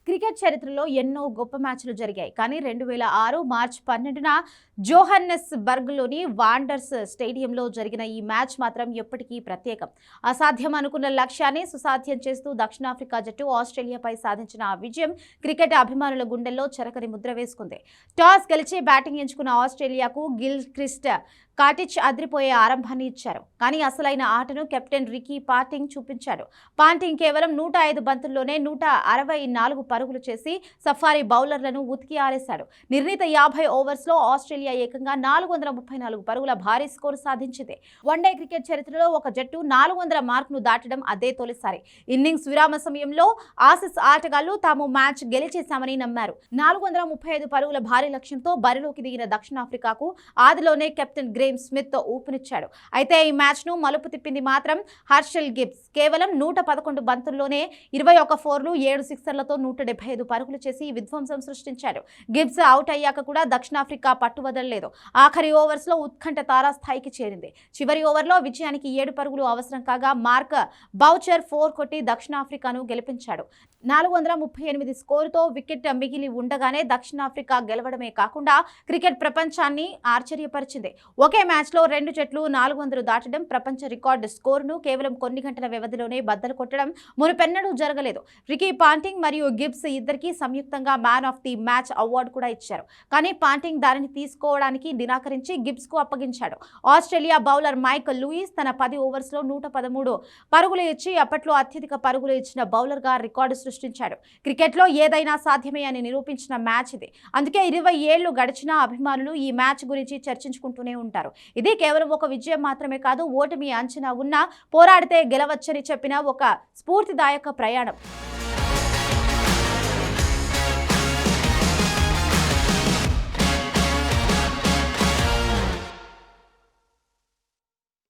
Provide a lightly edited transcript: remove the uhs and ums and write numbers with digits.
Cricket చరిత్రలో ఎన్నో గొప్ప మ్యాచ్లు జరిగాయి. కానీ 2006 మార్చి 12న జోహన్నెస్బర్గ్‌లోని వాండర్స్ స్టేడియంలో జరిగిన ఈ మ్యాచ్ మాత్రం ఎప్పటికీ ప్రత్యేకం. అసాధ్యం అనుకున్న లక్ష్యాన్ని సుసాధ్యం చేస్తూ దక్షిణాఫ్రికా జట్టు ఆస్ట్రేలియాపై సాధించిన ఆ విజయం క్రికెట్ అభిమానుల గుండెల్లో చెరకని ముద్ర వేసుకుంది. టాస్ గెలిచి బ్యాటింగ్ ఎంచుకున్న ఆస్ట్రేలియాకు గిల్క్రిస్ట్ కాటిచ్ అదిరిపోయే ఆరంభాన్ని ఇచ్చారు. కానీ అసలైన ఆటను కెప్టెన్ రికీ పాంటింగ్ చూపించాడు. పాంటింగ్ కేవలం 105 బంతుల్లోనే 164 పరుగులు చేసి సఫారీ బౌలర్లను ఉతికి ఆరేశాడు. నిర్ణీత 50 ఓవర్స్లో ఆస్ట్రేలియా ఏకంగా 434 పరుగుల భారీ స్కోరు సాధించింది. వన్డే క్రికెట్ చరిత్రలో ఒక జట్టు 400 మార్కును దాటడం అదే తొలిసారి. ఇన్నింగ్స్ విరామ సమయంలో ఆసీస్ ఆటగాళ్లు తాము మ్యాచ్ గెలిచేశామని నమ్మారు. 435 పరుగుల భారీ లక్ష్యంతో బరిలోకి దిగిన దక్షిణాఫ్రికాకు ఆదిలోనే కెప్టెన్ గ్రేమ్ స్మిత్ ఊపునిచ్చాడు. అయితే ఈ మ్యాచ్ ను మలుపు తిప్పింది మాత్రం హర్షల్ గిబ్స్. కేవలం 111 బంతుల్లోనే 21 ఫోర్లు 7 సిక్సర్లతో 175 పరుగులు చేసి విధ్వంసం సృష్టించాడు. గిబ్స్ అవుట్ అయ్యాక కూడా దక్షిణాఫ్రికా పట్టువదలలేదు. ఆఖరి ఓవర్స్ లో ఉత్కంఠ తారాస్థాయికి చేరింది. చివరి ఓవర్లో విజయానికి 7 పరుగులు అవసరం కాగా మార్క్ బౌచర్ 4 కొట్టి దక్షిణాఫ్రికాను గెలిపించాడు. 438 స్కోరుతో వికెట్ మిగిలి ఉండగానే దక్షిణాఫ్రికా గెలవడమే కాకుండా క్రికెట్ ప్రపంచాన్ని ఆశ్చర్యపరిచింది. ఒకే మ్యాచ్లో 2 జట్లు 400 దాటడం, ప్రపంచ రికార్డు స్కోరును కేవలం కొన్ని గంటల వ్యవధిలోనే బద్దలు కొట్టడం మునుపెన్నడూ జరగలేదు. రికీ పాంటింగ్ మరియు గిబ్స్ ఇద్దరికీ సంయుక్తంగా man of the match award కూడా ఇచ్చారు. కానీ పాంటింగ్ దానిని తీసుకోవడానికి నిరాకరించి గిబ్స్ కు అప్పగించాడు. ఆస్ట్రేలియా బౌలర్ మైక్ లూయిస్ తన 10 ఓవర్స్లో 113 పరుగులు ఇచ్చి అప్పట్లో అత్యధిక పరుగులు ఇచ్చిన బౌలర్గా రికార్డు సృష్టించాడు. క్రికెట్లో ఏదైనా సాధ్యమే అని నిరూపించిన మ్యాచ్ ఇది. అందుకే 20 ఏళ్లు గడిచినా అభిమానులు ఈ మ్యాచ్ గురించి చర్చించుకుంటూనే ఉంటారు. ఇది కేవలం ఒక విజయం మాత్రమే కాదు, ఓటమి అంచనా ఉన్నా పోరాడితే గెలవచ్చని చెప్పిన ఒక స్ఫూర్తిదాయక ప్రయాణం.